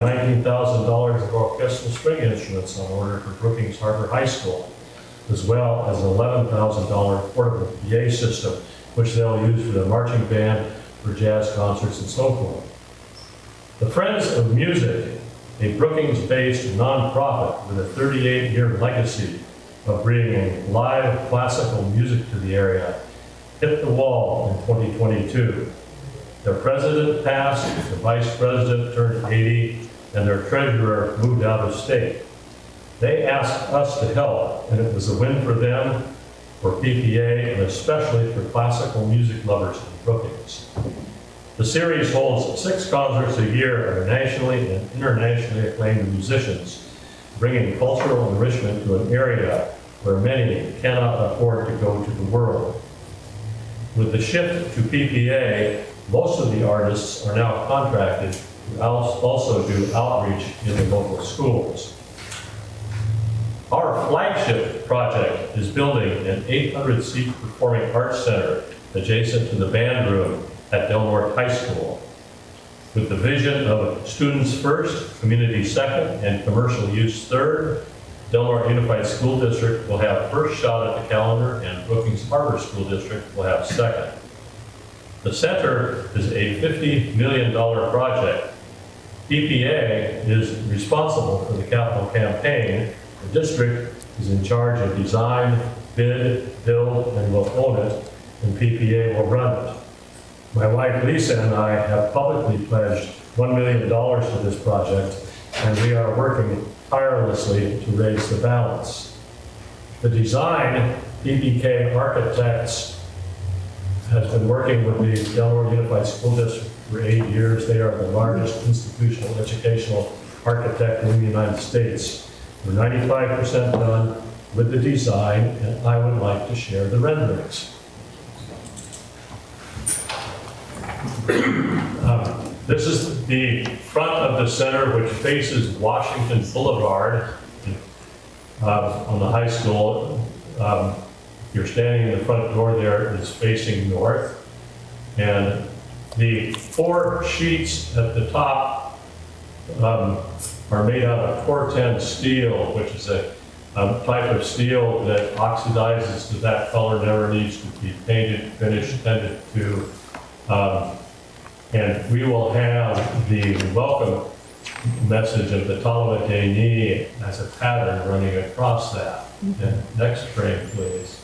$19,000 of orchestral string instruments on order for Brookings Harbor High School, as well as an $11,000 portable PA system, which they'll use for their marching band, for jazz concerts, and so forth. The Friends of Music, a Brookings-based nonprofit with a 38-year legacy of bringing live classical music to the area, hit the wall in 2022. Their president passed, the vice president turned 80, and their treasurer moved out of state. They asked us to help, and it was a win for them, for PPA, and especially for classical music lovers in Brookings. The series holds 6 concerts a year of nationally and internationally acclaimed musicians, bringing cultural enrichment to an area where many cannot afford to go to the world. With the shift to PPA, most of the artists are now contracted to also do outreach in the local schools. Our flagship project is building an 800-seat performing arts center adjacent to the band room at Del Norte High School. With the vision of students first, community second, and commercial use third, Del Norte Unified School District will have first shot at the calendar, and Brookings Harbor School District will have second. The center is a $50 million project. PPA is responsible for the capital campaign. The district is in charge of design, bid, build, and will own it, and PPA will run it. My wife Lisa and I have publicly pledged $1 million for this project, and we are working tirelessly to raise the balance. The design, PBK Architects has been working with the Del Norte Unified School District for 8 years. They are the largest institutional educational architect in the United States. We're 95% done with the design, and I would like to share the renderings. This is the front of the center, which faces Washington Boulevard on the high school. You're standing in the front door there, it's facing north. And the 4 sheets at the top are made out of Corten steel, which is a type of steel that oxidizes to that color, never needs to be painted, finished, tended to. And we will have the welcome message of the Talmud Dei as a pattern running across that. And next frame, please.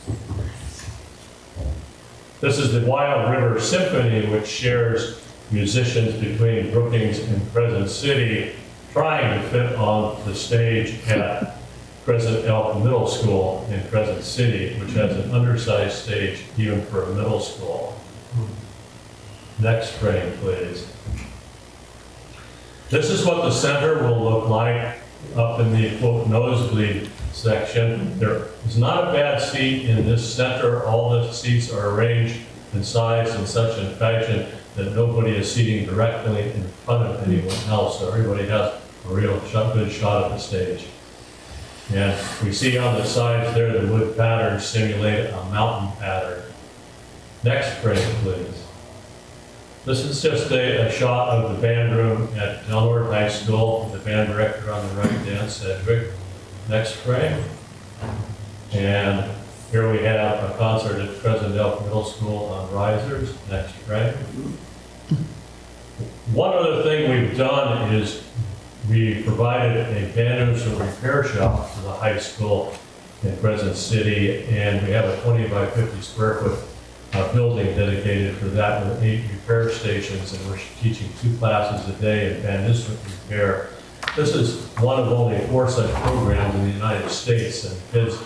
This is the Wild River Symphony, which shares musicians between Brookings and Crescent City, trying to fit on the stage at Crescent Elk Middle School in Crescent City, which has an undersized stage even for a middle school. Next frame, please. This is what the center will look like up in the quote nosebleed section. There is not a bad seat in this center. All the seats are arranged in size in such a fashion that nobody is seating directly in front of anyone else, so everybody has a real good shot of the stage. And we see on the sides there the wood pattern simulate a mountain pattern. Next frame, please. This is just a shot of the band room at Del Norte High School, the band director on the right, Dan Sedgwick. Next frame. And here we have a concert at Crescent Elk Middle School on risers. Next frame. One other thing we've done is we provided a vandalism repair shop for the high school in Crescent City, and we have a 20 by 50 square foot building dedicated for that with 8 repair stations, and we're teaching 2 classes a day in vandalism repair. This is one of only 4 such programs in the United States, and kids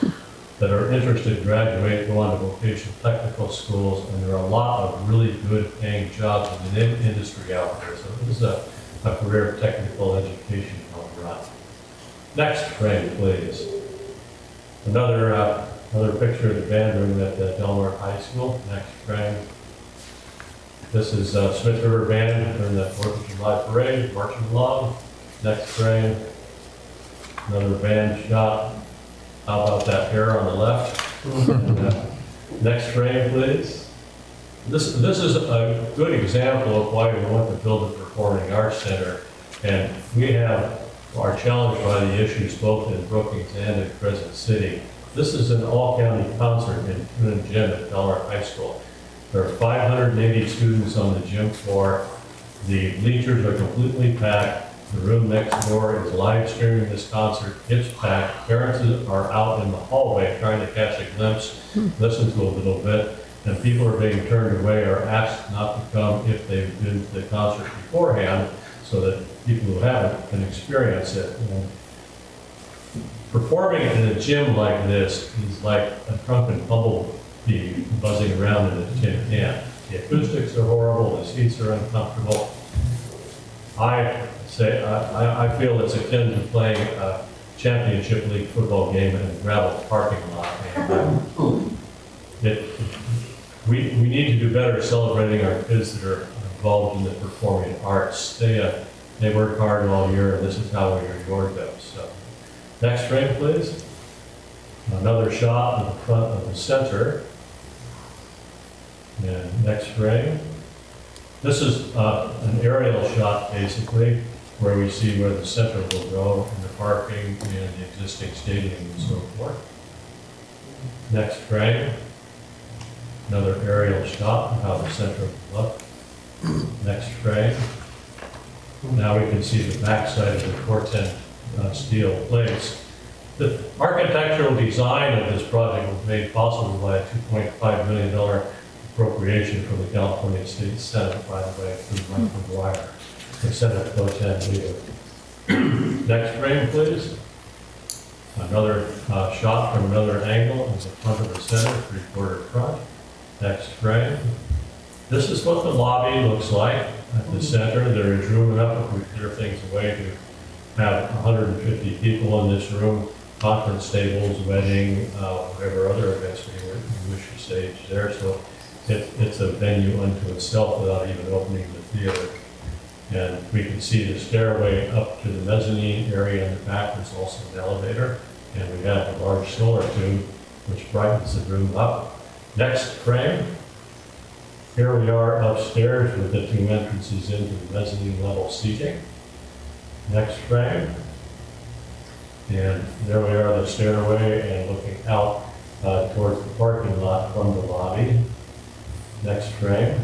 that are interested graduate, go on to vocational technical schools, and there are a lot of really good paying jobs in the industry out there. So this is a career technical education program. Next frame, please. Another picture of the band room at Del Norte High School. Next frame. This is Smith River Band during the 4th of July parade, marching along. Next frame. Another band shot. How about that hair on the left? And, next frame, please. This is a good example of why we want to build a performing arts center. And we are challenged by the issues both in Brookings and in Crescent City. This is an all-county concert in Noonan Gym at Delaware High School. There are 580 students on the gym floor. The bleachers are completely packed. The room next door is live streaming this concert. It's packed. Parents are out in the hallway trying to catch a glimpse, listen to a little bit, and people are being turned away or asked not to come if they've been to the concert beforehand, so that people who haven't can experience it. And performing in a gym like this is like a drunken bumblebee buzzing around in a tin can. The acoustics are horrible, the seats are uncomfortable. I feel it's akin to playing a championship league football game in a gravel parking lot. We need to do better celebrating our kids that are involved in the performing arts. They work hard all year, and this is how we reward them. So, next frame, please. Another shot in the front of the center. And next frame. This is an aerial shot, basically, where we see where the center will go, and the parking, and the existing stadium, and so forth. Next frame. Another aerial shot of how the center will look. Next frame. Now we can see the backside of the Corten steel plates. The architectural design of this project was made possible by a $2.5 million appropriation from the California State Senate, by the way, through Mike McGuire, the Senate Pro Tem leader. Next frame, please. Another shot from another angle in the front of the center, three-quarter front. Next frame. This is what the lobby looks like at the center. There is room enough, if we clear things away, to have 150 people in this room, conference tables, wedding, whatever other events we wish to stage there. So it's a venue unto itself without even opening the theater. And we can see the stairway up to the mezzanine area in the back. There's also an elevator. And we have a large solar tube, which brightens the room up. Next frame. Here we are upstairs with the two entrances into the mezzanine level seating. Next frame. And there we are, the stairway, and looking out towards the parking lot from the lobby. Next frame.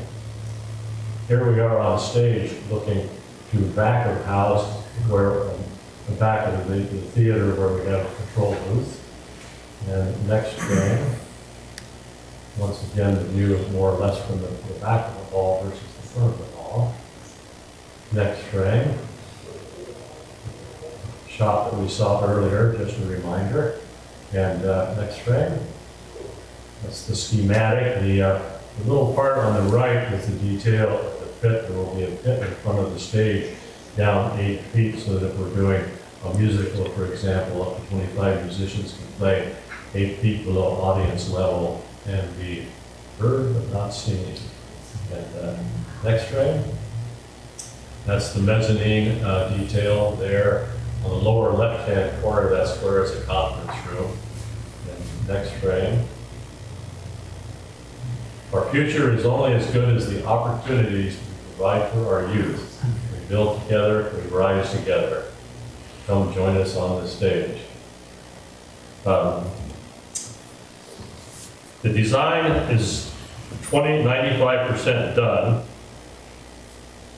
Here we are on stage looking to the back of the house, where the back of the theater where we have a control booth. And next frame. Once again, the view is more or less from the back of the hall versus the front of the hall. Next frame. Shot that we saw earlier, just a reminder. And next frame. That's the schematic. The little part on the right with the detail of the pit. There will be a pit in front of the stage down 8 feet, so that if we're doing a musical, for example, up to 25 musicians can play 8 feet below audience level and be heard but not seen. And next frame. That's the mezzanine detail there. On the lower left-hand corner, that's where it's a conference room. And next frame. Our future is only as good as the opportunities we provide for our youth. We build together, we rise together. Come join us on the stage. The design is 95% done,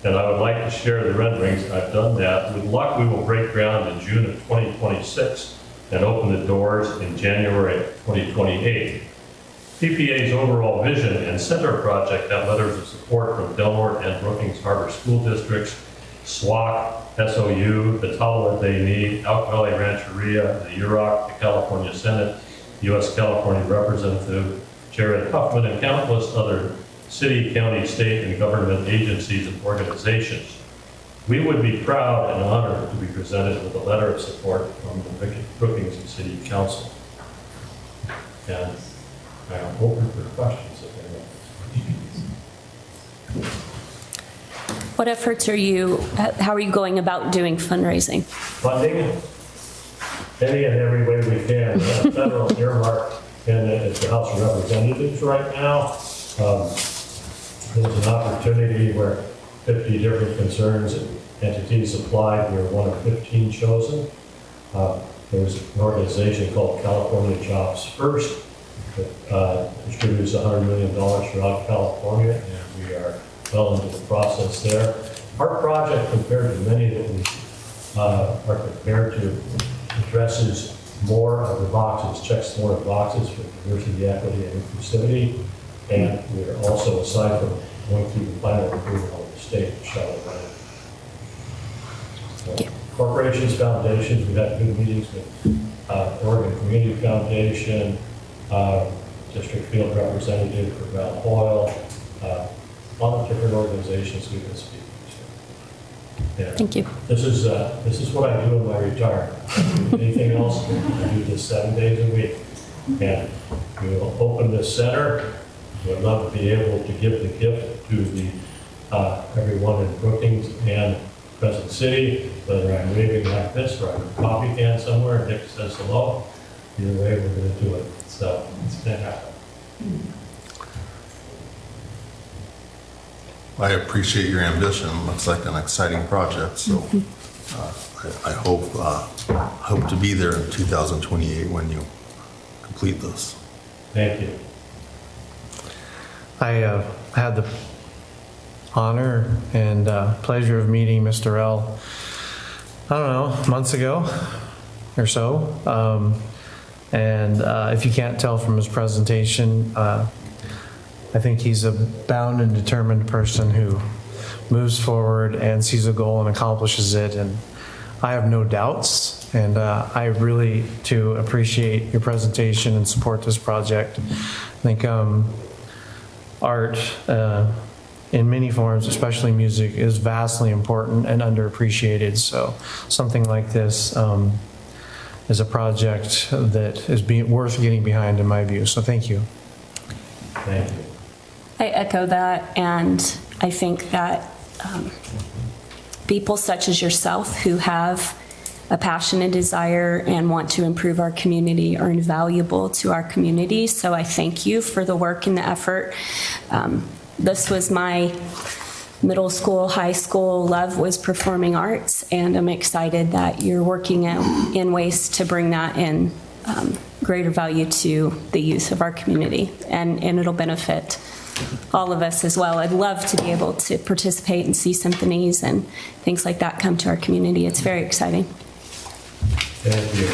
and I would like to share the renderings. I've done that. With luck, we will break ground in June of 2026 and open the doors in January of 2028. PPA's overall vision and center project have letters of support from Delmore and Brookings Harbor School Districts, SWAC, SOU, the Talent They Need, Elk Valley Rancheria, the UROC, the California Senate, U.S. California Representative Jared Huffman, and countless other city, county, state, and government agencies and organizations. We would be proud and honored to be presented with a letter of support from the Brookings City Council. And I am open for questions if anyone. What efforts are you, how are you going about doing fundraising? Funding, any and every way we can. We have federal earmark in the House of Representatives right now. There's an opportunity where 50 different concerns entities applied. We were one of 15 chosen. There's an organization called California Jobs First that distributes $100 million throughout California, and we are well into the process there. Our project, compared to many that we are prepared to, addresses more of the boxes, checks more of the boxes for diversity, equity, and inclusivity. And we are also, aside from going through the final approval of the state, Charlotte County. Corporations, foundations, we've had good meetings with Oregon Community Foundation, District Field Representative for Val Hoyle, a lot of different organizations we've been speaking to. Yeah. Thank you. This is what I do in my retirement. I don't do anything else. I do this 7 days a week. And we will open this center. We'd love to be able to give the gift to the everyone in Brookings and Crescent City, whether I'm waving like this or I'm in a coffee can somewhere and Nick says hello. Either way, we're going to do it. So it's going to happen. I appreciate your ambition. Looks like an exciting project. So I hope to be there in 2028 when you complete this. Thank you. I had the honor and pleasure of meeting Mr. L, I don't know, months ago or so. And if you can't tell from his presentation, I think he's a bound and determined person who moves forward and sees a goal and accomplishes it. And I have no doubts. And I really, too, appreciate your presentation and support this project. I think art in many forms, especially music, is vastly important and underappreciated. So something like this is a project that is worth getting behind in my view. So thank you. Thank you. I echo that, and I think that people such as yourself who have a passion and desire and want to improve our community are invaluable to our community. So I thank you for the work and the effort. This was my middle school, high school love was performing arts, and I'm excited that you're working in ways to bring that in greater value to the youth of our community, and it'll benefit all of us as well. I'd love to be able to participate and see symphonies and things like that come to our community. It's very exciting. Thank you.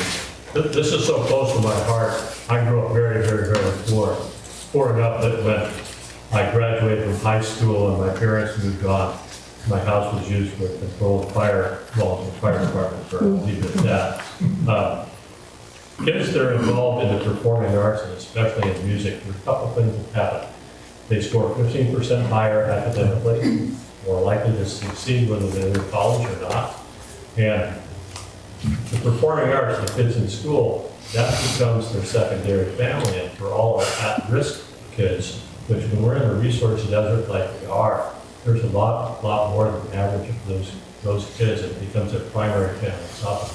This is so close to my heart. I grew up very, very, very poor. Poor enough that when I graduated from high school and my parents moved on, my house was used for controlled fire, well, the fire department for leave it at that. Kids that are involved in the performing arts, and especially in music, there's a couple things that happen. They score 15% higher academically, more likely to succeed whether they're in college or not. And the performing arts, the kids in school, that becomes their secondary family. And for all our at-risk kids, which when we're in a resource desert like we are, there's a lot more than the average of those kids. It becomes their primary family. It's not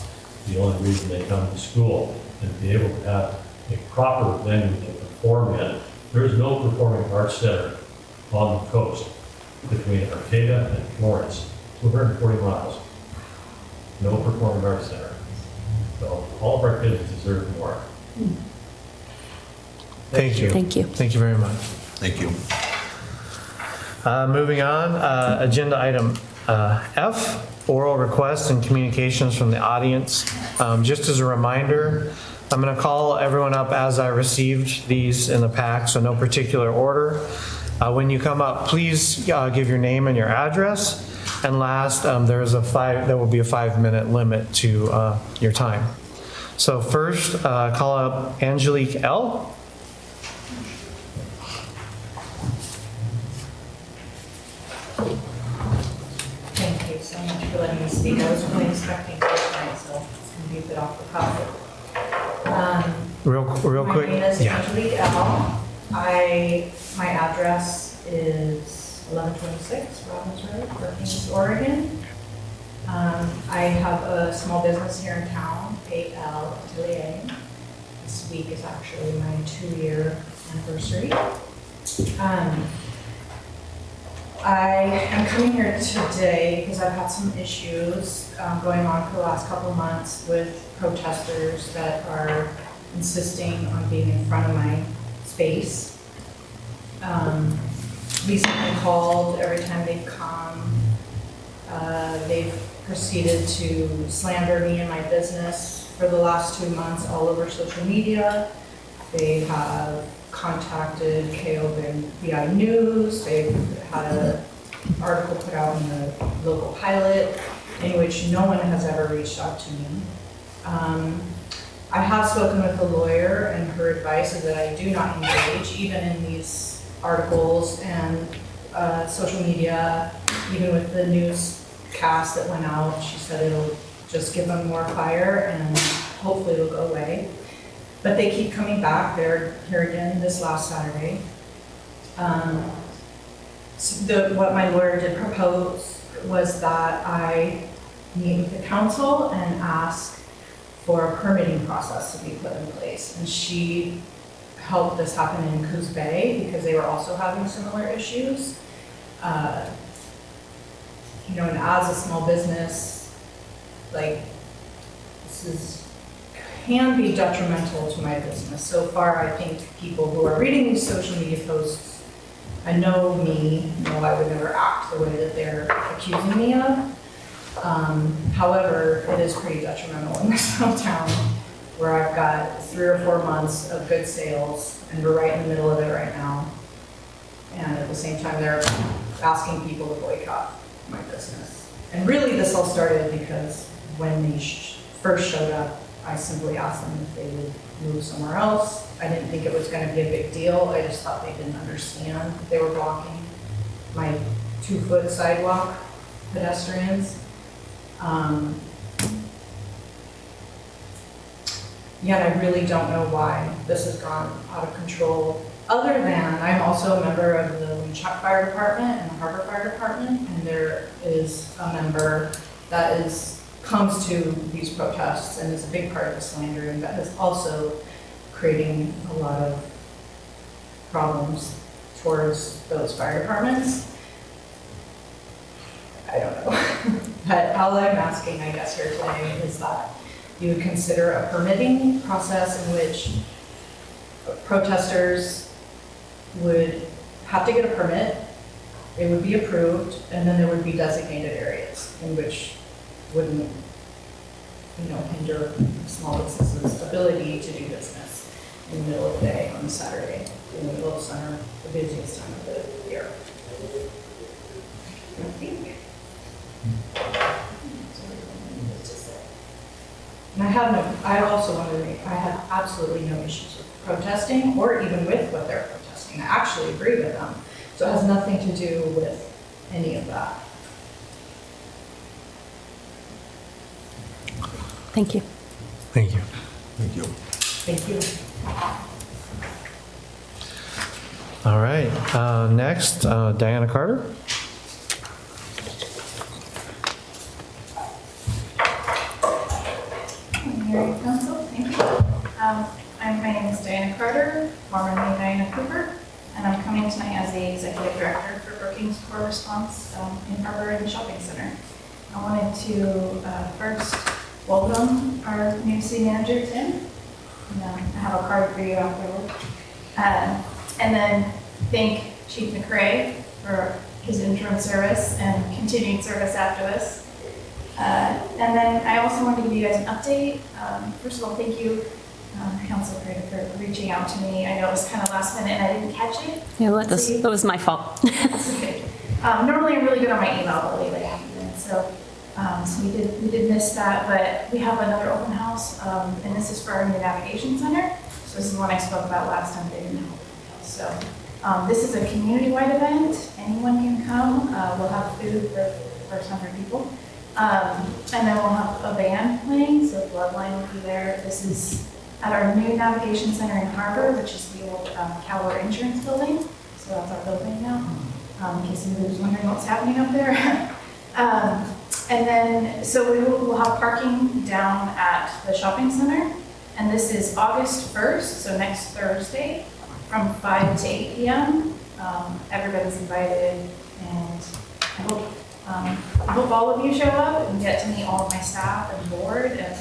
the only reason they come to school. And to be able to have a proper venue to perform in. There is no performing arts center on the coast between Arcata and Florence. 240 miles. No performing arts center. So all of our kids deserve more. Thank you. Thank you. Thank you very much. Thank you. Moving on, agenda item F, oral requests and communications from the audience. Just as a reminder, I'm going to call everyone up as I received these in the pack, so no particular order. When you come up, please give your name and your address. And last, there will be a 5-minute limit to your time. So first, call up Angelique L. Thank you so much for letting me speak. I wasn't really expecting to tonight, so it's going to be a bit off the cuff. Real quick. My name is Yeah. Angelique L. My address is 1126 Robbins Road, Brookings, Oregon. I have a small business here in town, AL Atelier. This week is actually my 2-year anniversary. I am coming here today because I've had some issues going on for the last couple of months with protesters that are insisting on being in front of my space. Recently called, every time they come, they've proceeded to slander me and my business for the last 2 months all over social media. They have contacted KOBI News. They've had an article put out in the local pilot in which no one has ever reached out to me. I have spoken with a lawyer, and her advice is that I do not engage even in these articles and social media, even with the newscast that went out. She said it'll just give them more fire and hopefully it'll go away. But they keep coming back. They're here again this last Saturday. What my lawyer did propose was that I meet with the council and ask for a permitting process to be put in place. And she helped this happen in Coos Bay because they were also having similar issues. And as a small business, like, can be detrimental to my business. So far, I think people who are reading these social media posts and know me know I would never act the way that they're accusing me of. However, it is pretty detrimental in this little town where I've got 3 or 4 months of good sales and we're right in the middle of it right now. And at the same time, they're asking people to boycott my business. And really this all started because when they first showed up, I simply asked them if they would move somewhere else. I didn't think it was going to be a big deal. I just thought they didn't understand that they were blocking my 2-foot sidewalk pedestrians. Yet I really don't know why this has gone out of control. Other than I'm also a member of the Winchuck Fire Department and the Harbor Fire Department, and there is a member that comes to these protests and is a big part of the slandering that is also creating a lot of problems towards those fire departments. I don't know. But all I'm asking, I guess, here today is that you would consider a permitting process in which protesters would have to get a permit, it would be approved, and then there would be designated areas in which wouldn't, hinder small businesses' ability to do business in the middle of the day on a Saturday, in the middle of summer, the busiest time of the year. I think. And I also want to I have absolutely no issues with protesting or even with what they're protesting. I actually agree with them. So it has nothing to do with any of that. Thank you. Thank you. Thank you. Thank you. All right, next, Diana Carter. Mayor Council, thank you. My name is Diana Carter, formerly Diana Cooper, and I'm coming tonight as the Executive Director for Brookings Core Response in Harbor and Shopping Center. I wanted to first welcome our new city manager, Tim. And, I have a card for you afterward. And then thank Chief McRae for his interim service and continued service after this. And then I also wanted to give you guys an update. First of all, thank you, Council Craig, for reaching out to me. I know it was kind of last minute and I didn't catch it. Yeah, that was my fault. That's okay. Normally I'm really good on my email, but lately I haven't been. So we did miss that, but we have another open house, and this is for our new navigation center. So this is the one I spoke about last time. They didn't have open house. So this is a community-wide event. Anyone can come. We'll have food for the first 100 people. And then we'll have a band playing, so Bloodline will be there. This is at our new navigation center in Harbor, which is the old Callaway Insurance building. So that's our building now, in case anybody was wondering what's happening up there. And then, so we'll have parking down at the shopping center. And this is August 1st, so next Thursday, from 5 to 8 p.m. Everybody's invited. And I hope all of you show up and get to meet all of my staff and board and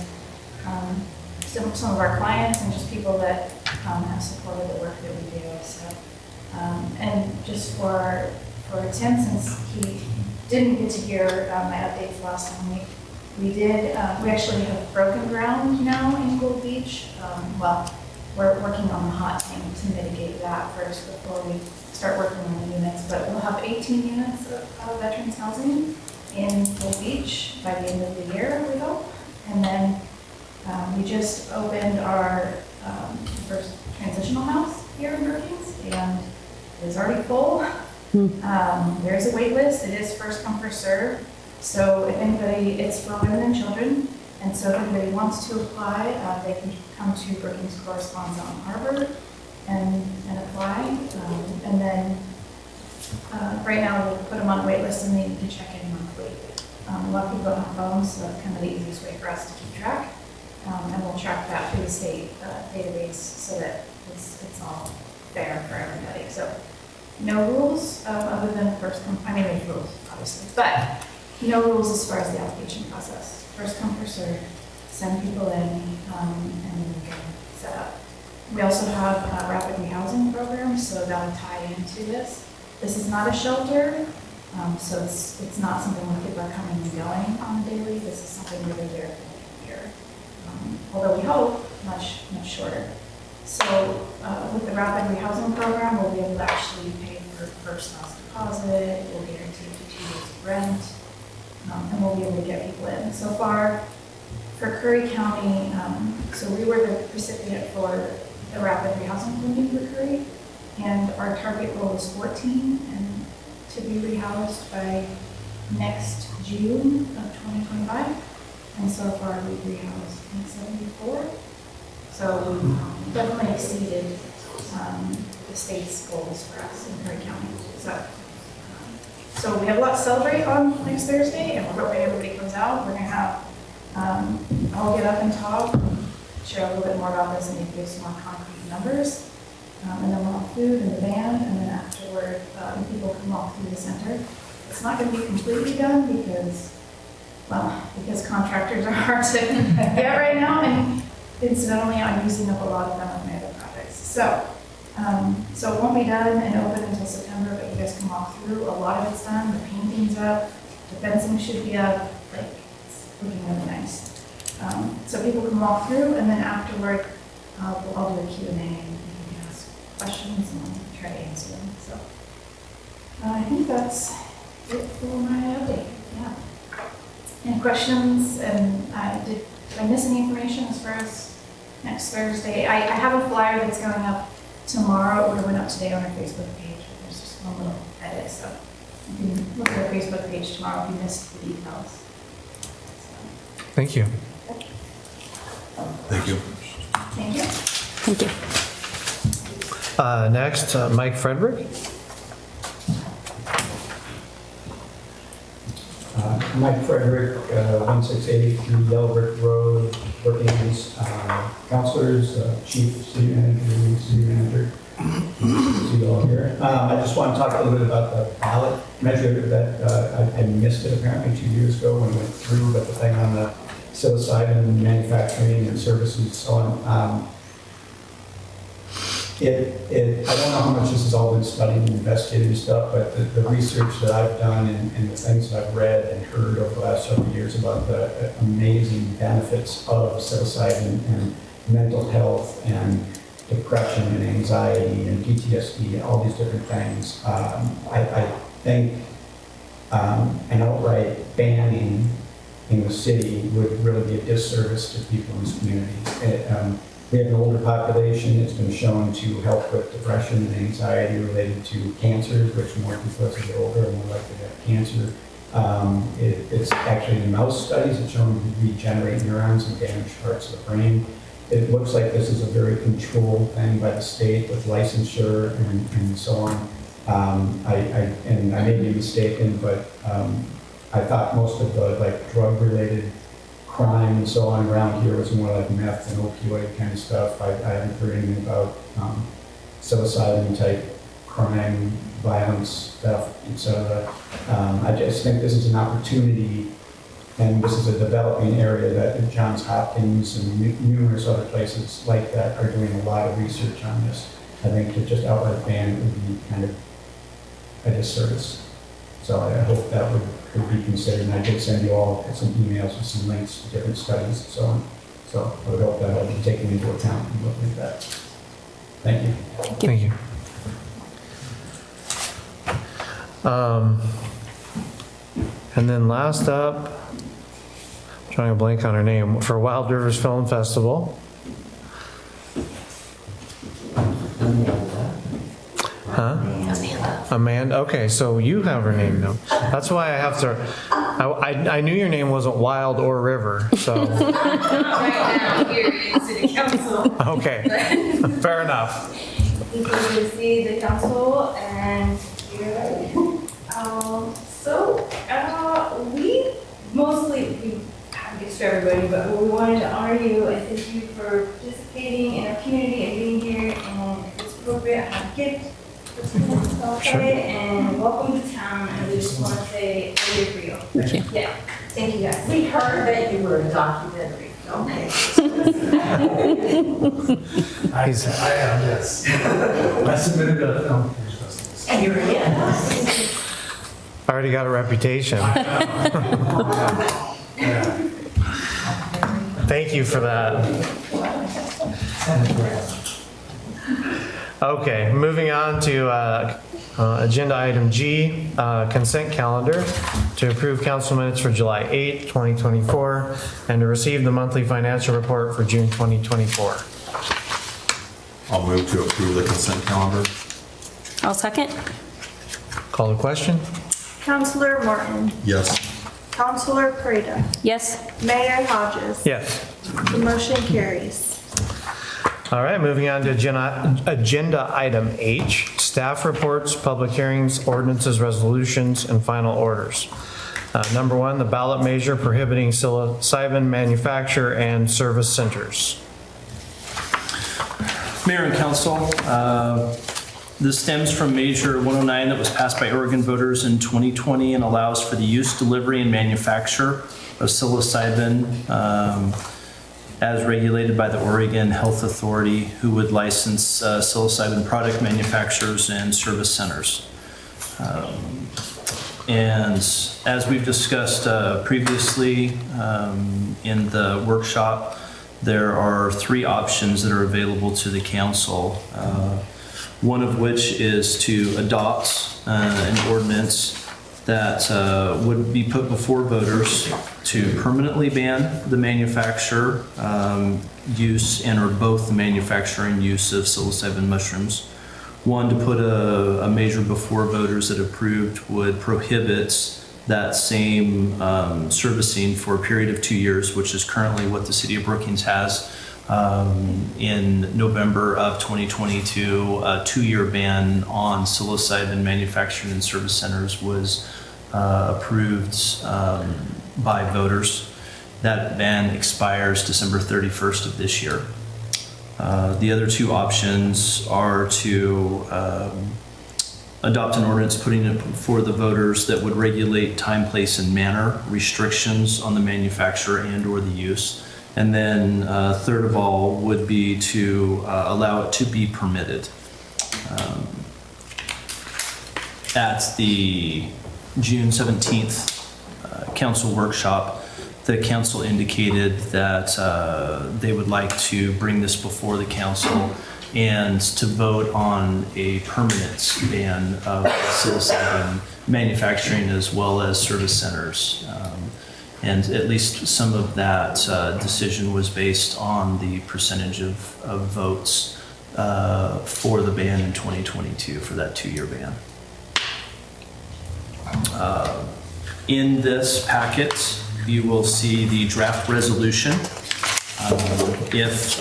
some of our clients and just people that have supported the work that we do. So, and just for Tim, since he didn't get to hear my updates last time, we actually have broken ground now in Gold Beach. Well, we're working on the hot tank to mitigate that first before we start working on the units, but we'll have 18 units of veterans housing in Gold Beach by the end of the year, we hope. And then we just opened our first transitional house here in Brookings, and it's already full. There's a wait list. It is first come, first serve. So if anybody, it's for women and children. And so if anybody wants to apply, they can come to Brookings Correspondence on Harbor and apply. And then right now we'll put them on a wait list and they need to check in monthly. A lot of people don't have phones, so that's kind of the easiest way for us to keep track. And we'll track that through the state database so that it's all fair for everybody. So no rules other than first come, I mean, there's rules, obviously, but no rules as far as the application process. First come, first serve, send people in, and then we can set up. We also have a rapid rehousing program, so that'll tie into this. This is not a shelter, so it's not something where people are coming and going on the daily. This is something where they're there for a year. Although we hope much shorter. So with the rapid rehousing program, we'll be able to actually pay for first house deposit, we'll guarantee 2 days of rent, and we'll be able to get people in. So far, for Curry County, so we were the recipient for the rapid rehousing funding for Curry, and our target goal is 14, and to be rehoused by next June of 2025. And so far, we've rehoused 74. So we definitely exceeded the state's goals for us in Curry County. So we have a lot to celebrate on next Thursday, and we're hoping everybody comes out. We're going to have, I'll get up and talk, share a little bit more about this, and maybe give some more concrete numbers. And then we'll have food and the band, and then afterward, people can walk through the center. It's not going to be completely done because contractors are hard to get right now, and incidentally, I'm using up a lot of them with my other projects. So it won't be done and open until September, but you guys can walk through. A lot of it's done. The painting's up. The fencing should be up. Like, it's looking really nice. So people can walk through, and then afterward, I'll do a Q&A, and you can ask questions, and I'll try to answer them. So I think that's it for my update. Yeah. Any questions? And did I miss any information as far as next Thursday? I have a flyer that's going up tomorrow. It would have went up today on our Facebook page. There's just one little edit, so you can look at our Facebook page tomorrow if you missed the details. Thank you. Thank you. Thank you. Thank you. Next, Mike Frederick. Mike Frederick, 1683 Yellow Brick Road, Brookings. Counselors, Chief City Manager, City Manager. See you all here. I just want to talk a little bit about the ballot measure that I missed it apparently 2 years ago when we went through, but the thing on the psilocybin manufacturing and services and so on. I don't know how much this has all been studied and investigated and stuff, but the research that I've done and the things that I've read and heard over the last several years about the amazing benefits of psilocybin and mental health and depression and anxiety and PTSD and all these different things, I think an outright banning in the city would really be a disservice to people in this community. We have an older population. It's been shown to help with depression and anxiety related to cancers, which more people as they get older are more likely to have cancer. It's actually in mouse studies, it's shown to regenerate neurons and damage parts of the brain. It looks like this is a very controlled thing by the state with licensure and so on. And I may be mistaken, but I thought most of the drug-related crime and so on around here was more like meth and opioid kind of stuff. I haven't heard anything about psilocybin type crime violence, theft, et cetera. I just think this is an opportunity, and this is a developing area that Johns Hopkins and numerous other places like that are doing a lot of research on this. I think to just outright ban it would be kind of a disservice. So I hope that would be considered, and I did send you all some emails with some links to different studies and so on. So I would hope that will be taken into account and looking at that. Thank you. Thank you. And then last up, I'm trying to blank on her name, for Wild Rivers Film Festival. Huh? Amanda. Okay, so you have her name now. That's why I have to. I knew your name wasn't Wild or River, so. Right now, here in City Council. Okay, fair enough. Good to see the council and here. We mostly, we have gifts for everybody, but we wanted to honor you and thank you for participating in our community and being here. And if it's appropriate, I have a gift. Sure. And welcome to town. And we just want to say we're here for you. Thank you. Yeah, thank you guys. We heard that you were a documentary filmmaker. I am, yes. I submitted a film. And you're in. I already got a reputation. Thank you for that. Okay, moving on to agenda item G, consent calendar, to approve council minutes for July 8th, 2024, and to receive the monthly financial report for June 2024. I'll move to approve the consent calendar. I'll second. Call the question? Counselor Morton, Yes. Counselor Pareda, Yes. Mayor Hodges. Yes. The motion carries. All right, moving on to agenda item H, staff reports, public hearings, ordinances, resolutions, and final orders. Number one, the ballot measure prohibiting psilocybin manufacture and service centers. Mayor and Council, this stems from Measure 109 that was passed by Oregon voters in 2020 and allows for the use, delivery, and manufacture of psilocybin as regulated by the Oregon Health Authority, who would license psilocybin product manufacturers and service centers. And as we've discussed previously in the workshop, there are three options that are available to the council. One of which is to adopt an ordinance that would be put before voters to permanently ban the manufacture, use, and or both the manufacture and use of psilocybin mushrooms. One, to put a measure before voters that approved would prohibit that same servicing for a period of 2 years, which is currently what the city of Brookings has. In November of 2022, a 2-year ban on psilocybin manufacturing and service centers was approved by voters. That ban expires December 31st of this year. The other two options are to adopt an ordinance putting it before the voters that would regulate time, place, and manner restrictions on the manufacture and or the use. And then third of all would be to allow it to be permitted. At the June 17th council workshop, the council indicated that they would like to bring this before the council and to vote on a permanent ban of psilocybin manufacturing as well as service centers. And at least some of that decision was based on the percentage of votes for the ban in 2022 for that 2-year ban. In this packet, you will see the draft resolution. If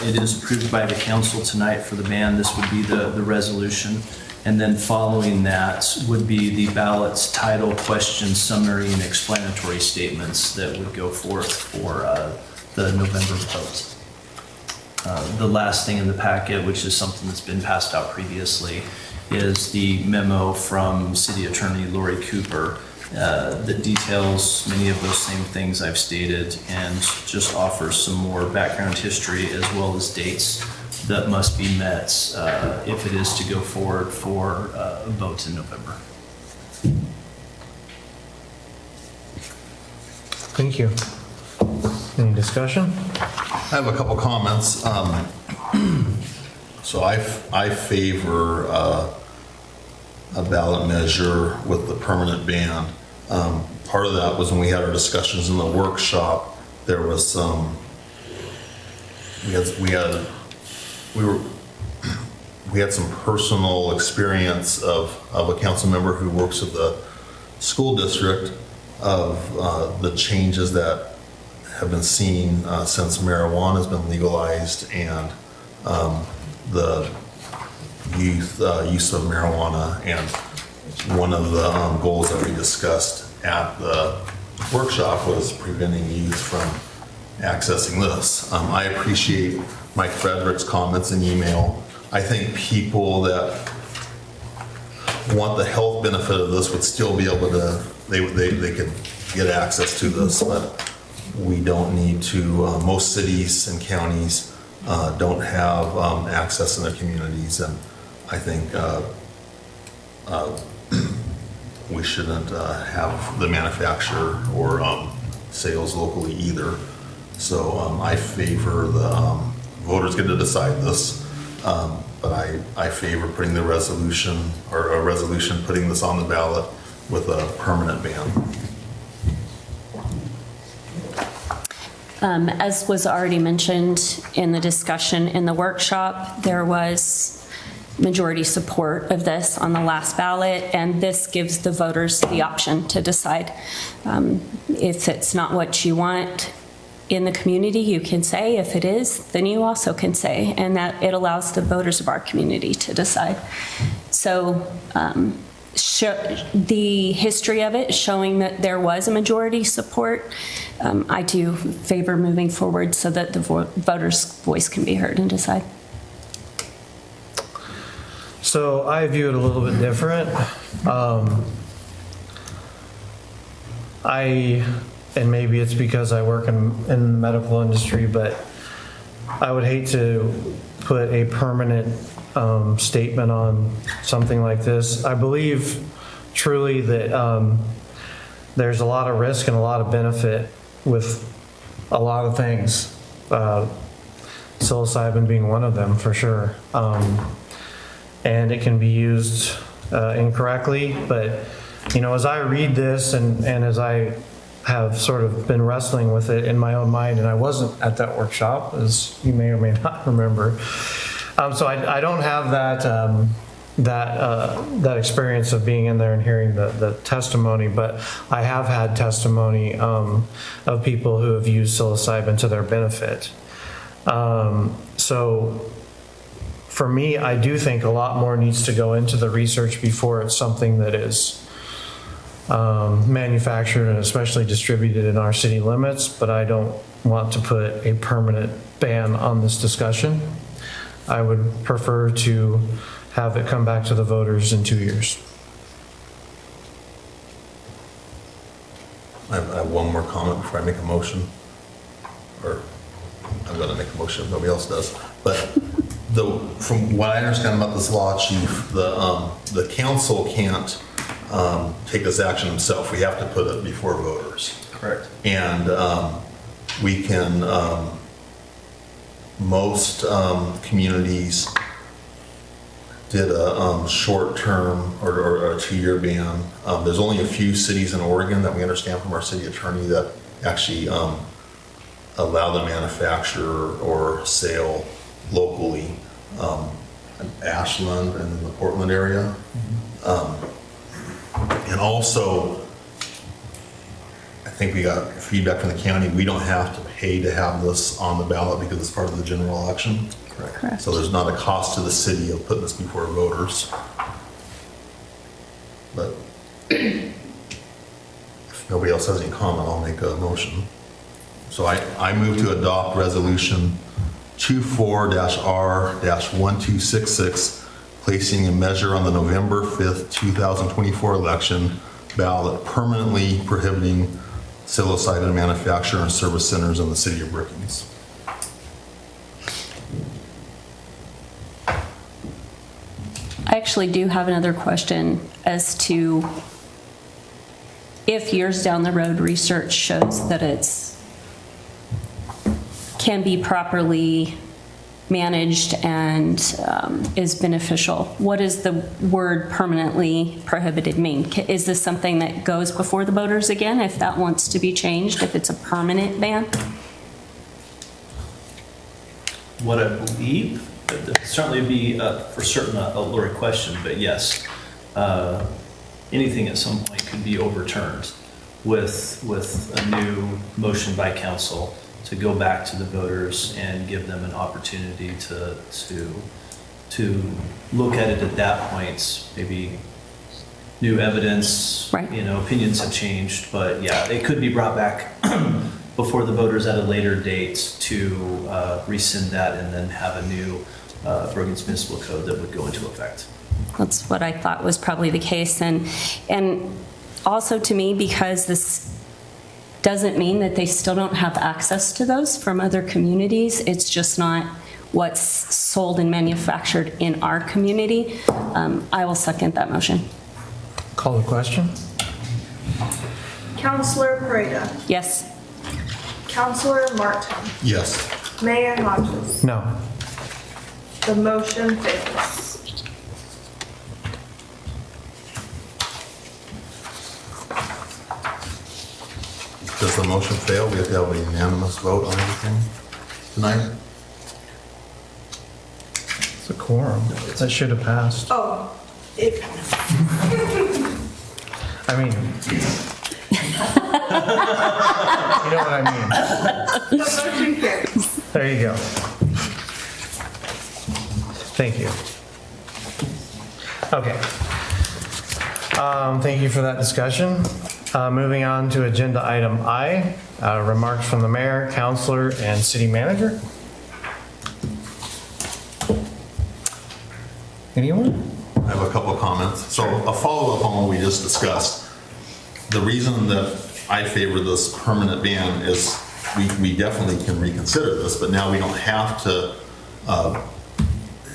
it is approved by the council tonight for the ban, this would be the resolution. And then following that would be the ballot's title, question, summary, and explanatory statements that would go forth for the November vote. The last thing in the packet, which is something that's been passed out previously, is the memo from City Attorney Lori Cooper that details many of those same things I've stated and just offers some more background history as well as dates that must be met if it is to go forward for a vote in November. Thank you. Any discussion? I have a couple comments. So I favor a ballot measure with the permanent ban. Part of that was when we had our discussions in the workshop, there was some, we had some personal experience of a council member who works at the school district of the changes that have been seen since marijuana has been legalized and the youth use of marijuana. And one of the goals that we discussed at the workshop was preventing youth from accessing this. I appreciate Mike Frederick's comments in email. I think people that want the health benefit of this would still be able to, they could get access to this, but we don't need to, most cities and counties don't have access in their communities, and I think we shouldn't have the manufacturer or sales locally either. So I favor the voters get to decide this, but I favor putting the resolution or a resolution putting this on the ballot with a permanent ban. As was already mentioned in the discussion in the workshop, there was majority support of this on the last ballot, and this gives the voters the option to decide. If it's not what you want in the community, you can say. If it is, then you also can say, and that it allows the voters of our community to decide. So the history of it showing that there was a majority support, I do favor moving forward so that the voters' voice can be heard and decide. So I view it a little bit different. And maybe it's because I work in the medical industry, but I would hate to put a permanent statement on something like this. I believe truly that there's a lot of risk and a lot of benefit with a lot of things. Psilocybin being one of them, for sure. And it can be used incorrectly, but as I read this and as I have sort of been wrestling with it in my own mind, and I wasn't at that workshop, as you may or may not remember. So I don't have that experience of being in there and hearing the testimony, but I have had testimony of people who have used psilocybin to their benefit. So for me, I do think a lot more needs to go into the research before it's something that is manufactured and especially distributed in our city limits, but I don't want to put a permanent ban on this discussion. I would prefer to have it come back to the voters in 2 years. I have one more comment before I make a motion, or I'm going to make a motion if nobody else does. But from what I understand about this law, Chief, the council can't take this action himself. We have to put it before voters. Correct. And we can, most communities did a short-term or a 2-year ban. There's only a few cities in Oregon that we understand from our city attorney that actually allow the manufacture or sale locally. Ashland and in the Portland area. And also, I think we got feedback from the county, we don't have to pay to have this on the ballot because it's part of the general election. Correct. So there's not a cost to the city of putting this before voters. But if nobody else has any comment, I'll make a motion. So I move to adopt resolution 24-R-1266, placing a measure on the November 5th, 2024 election ballot permanently prohibiting psilocybin manufacture and service centers in the city of Brookings. I actually do have another question as to if years down the road research shows that it's can be properly managed and is beneficial. What does the word permanently prohibited mean? Is this something that goes before the voters again if that wants to be changed, if it's a permanent ban? What I believe, certainly be for certain a Lori question, but yes, anything at some point could be overturned with a new motion by council to go back to the voters and give them an opportunity to look at it at that point. Maybe new evidence, Right. Opinions have changed, but yeah, it could be brought back before the voters at a later date to rescind that and then have a new Brookings Municipal Code that would go into effect. That's what I thought was probably the case. And also to me, because this doesn't mean that they still don't have access to those from other communities. It's just not what's sold and manufactured in our community. I will second that motion. Call the question? Counselor Purita, Yes. Counselor Martin, Yes. Mayor Hodges. No. The motion fails. Does the motion fail? We have to have a unanimous vote on everything tonight? It's a quorum. That should have passed. Oh, it, I mean, you know what I mean. the motion carries. There you go. Thank you. Okay. Thank you for that discussion. Moving on to agenda item I, remarks from the mayor, councilor, and city manager. Anyone? I have a couple of comments. So a follow-up on what we just discussed. The reason that I favor this permanent ban is we definitely can reconsider this, but now we don't have to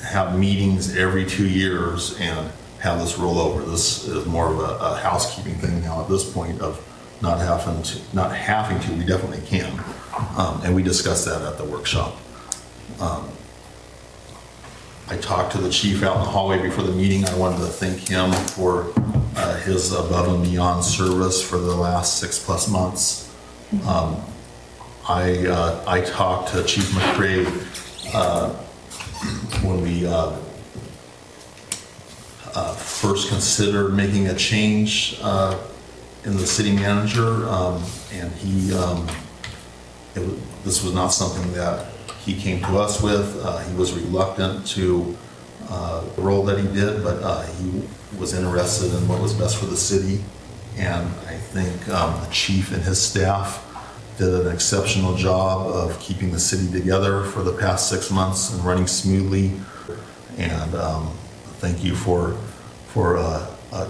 have meetings every 2 years and have this roll over. This is more of a housekeeping thing now at this point of not having to, we definitely can. And we discussed that at the workshop. I talked to the chief out in the hallway before the meeting. I wanted to thank him for his above and beyond service for the last 6+ months. I talked to Chief McCray when we first considered making a change in the city manager, and this was not something that he came to us with. He was reluctant to the role that he did, but he was interested in what was best for the city. And I think the chief and his staff did an exceptional job of keeping the city together for the past 6 months and running smoothly. And thank you for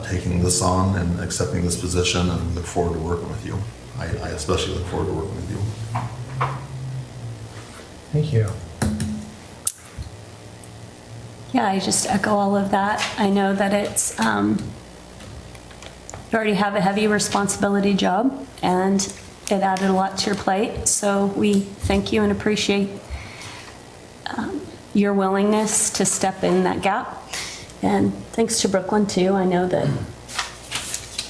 taking this on and accepting this position, and look forward to working with you. I especially look forward to working with you. Thank you. Yeah, I just echo all of that. I know that it's, you already have a heavy responsibility job, and it added a lot to your plate. So we thank you and appreciate your willingness to step in that gap. And thanks to Brooklyn too. I know that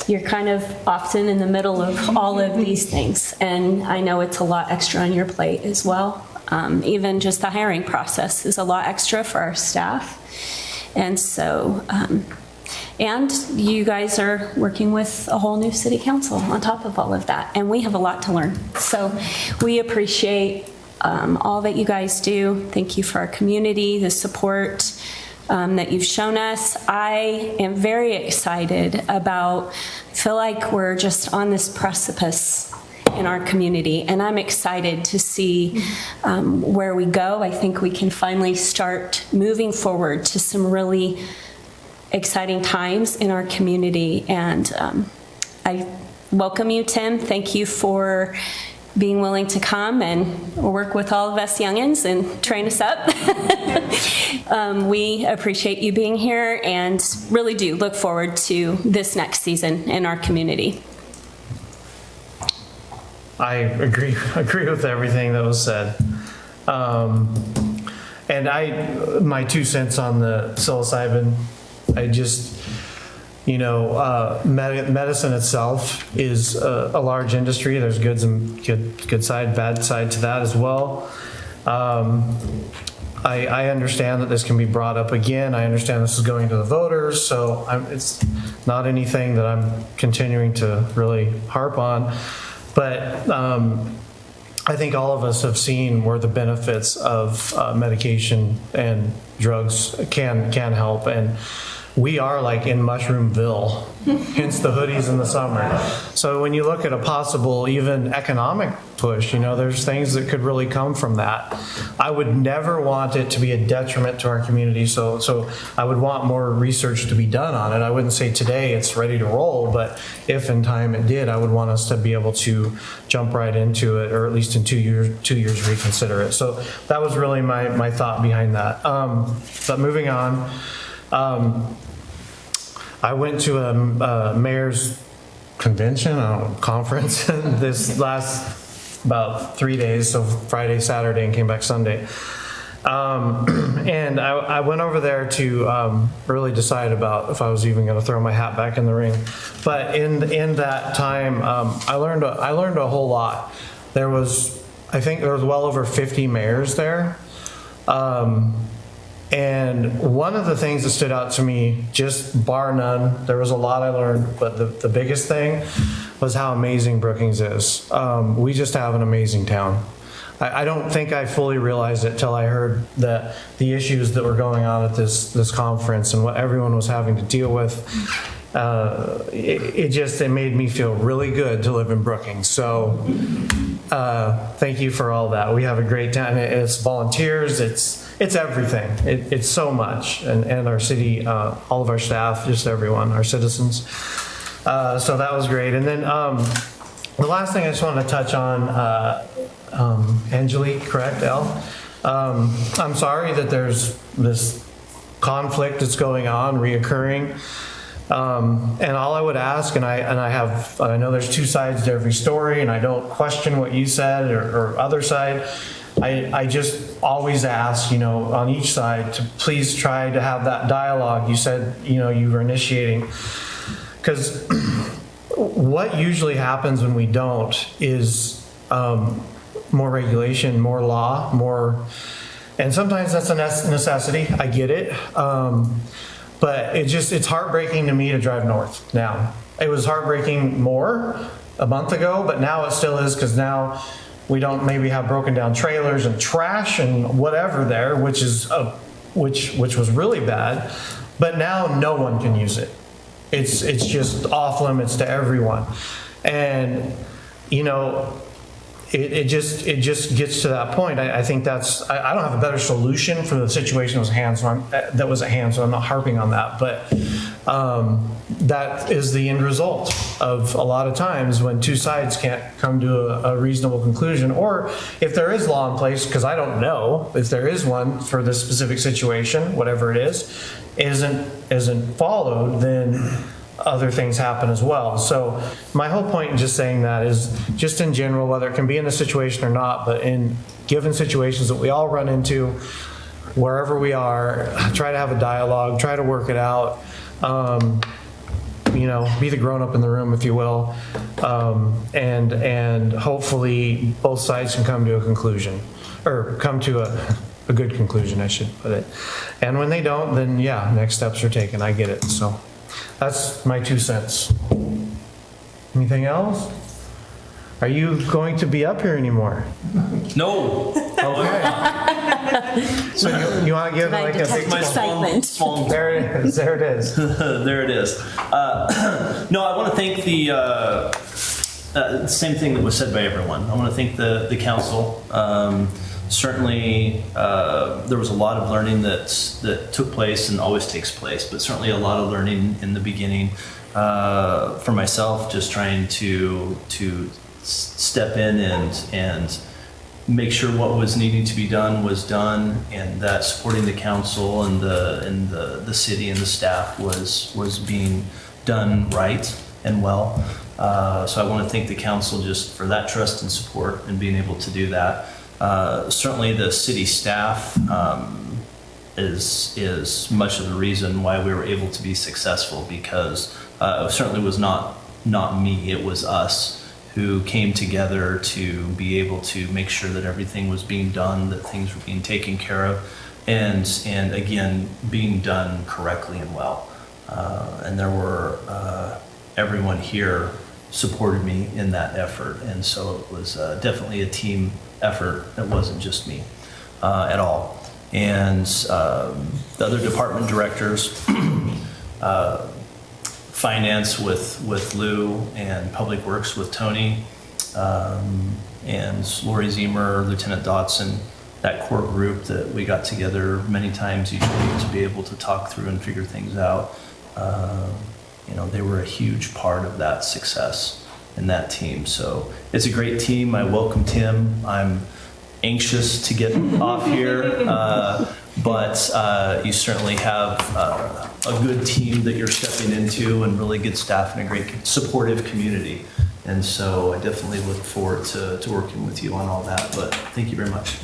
you're kind of often in the middle of all of these things, and I know it's a lot extra on your plate as well. Even just the hiring process is a lot extra for our staff. And so, and you guys are working with a whole new city council on top of all of that, and we have a lot to learn. So we appreciate all that you guys do. Thank you for our community, the support that you've shown us. I am very excited about, feel like we're just on this precipice in our community, and I'm excited to see where we go. I think we can finally start moving forward to some really exciting times in our community, and I welcome you, Tim. Thank you for being willing to come and work with all of us youngins and train us up. We appreciate you being here and really do look forward to this next season in our community. I agree with everything that was said. And my 2 cents on the psilocybin, I just, medicine itself is a large industry. There's good side, bad side to that as well. I understand that this can be brought up again. I understand this is going to the voters, so it's not anything that I'm continuing to really harp on. But I think all of us have seen where the benefits of medication and drugs can help, and we are like in Mushroomville, hence the hoodies in the summer. So when you look at a possible even economic push, there's things that could really come from that. I would never want it to be a detriment to our community, so I would want more research to be done on it. I wouldn't say today it's ready to roll, but if in time it did, I would want us to be able to jump right into it, or at least in 2 years reconsider it. So that was really my thought behind that. But moving on, I went to a mayor's convention, conference this last about 3 days, so Friday, Saturday, and came back Sunday. And I went over there to really decide about if I was even going to throw my hat back in the ring. But in that time, I learned a whole lot. I think there was well over 50 mayors there. And one of the things that stood out to me, just bar none, there was a lot I learned, but the biggest thing was how amazing Brookings is. We just have an amazing town. I don't think I fully realized it till I heard that the issues that were going on at this conference and what everyone was having to deal with. It made me feel really good to live in Brookings. So thank you for all that. We have a great town. It's volunteers. It's everything. It's so much. And our city, all of our staff, just everyone, our citizens. So that was great. And then the last thing I just wanted to touch on, Angelique, correct, Elle? I'm sorry that there's this conflict that's going on, reoccurring. And all I would ask, and I know there's two sides to every story, and I don't question what you said or other side. I just always ask, on each side to please try to have that dialogue you said, you were initiating. Because what usually happens when we don't is more regulation, more law, more, and sometimes that's a necessity. I get it. But it's heartbreaking to me to drive north now. It was heartbreaking more a month ago, but now it still is, because now we don't maybe have broken down trailers and trash and whatever there, which was really bad. But now no one can use it. It's just off limits to everyone. And it just gets to that point. I think I don't have a better solution for the situation that was at hand, so I'm not harping on that. But that is the end result of a lot of times when two sides can't come to a reasonable conclusion, or if there is law in place, because I don't know if there is one for this specific situation, whatever it is, isn't followed, then other things happen as well. So my whole point in just saying that is just in general, whether it can be in a situation or not, but in given situations that we all run into, wherever we are, try to have a dialogue, try to work it out, be the grown-up in the room, if you will, and hopefully both sides can come to a conclusion, or come to a good conclusion, I should put it. And when they don't, then yeah, next steps are taken. I get it. So that's my 2 cents. Anything else? Are you going to be up here anymore? No. Okay. So you want to give like a big excitement. There it is. There it is. There it is. No, I want to thank Same thing that was said by everyone. I want to thank the council. Certainly, there was a lot of learning that took place and always takes place, but certainly a lot of learning in the beginning. For myself, just trying to step in and make sure what was needing to be done was done, and that supporting the council and the city and the staff was being done right and well. So I want to thank the council just for that trust and support and being able to do that. Certainly the city staff is much of the reason why we were able to be successful, because it certainly was not me, it was us who came together to be able to make sure that everything was being done, that things were being taken care of, and again, being done correctly and well. And there were, everyone here supported me in that effort, and so it was definitely a team effort. It wasn't just me at all. And the other department directors, finance with Lou, and public works with Tony, and Lori Zemer, Lieutenant Dotson, that core group that we got together many times each week to be able to talk through and figure things out. They were a huge part of that success in that team. So it's a great team. I welcome Tim. I'm anxious to get off here, but you certainly have a good team that you're stepping into, and really good staff and a great supportive community. And so I definitely look forward to working with you on all that. But thank you very much.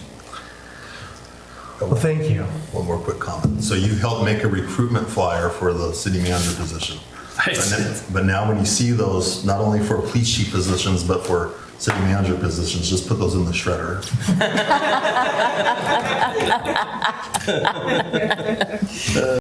Well, thank you. One more quick comment. So you helped make a recruitment flyer for the city manager position. But now when you see those, not only for police chief positions, but for city manager positions, just put those in the shredder.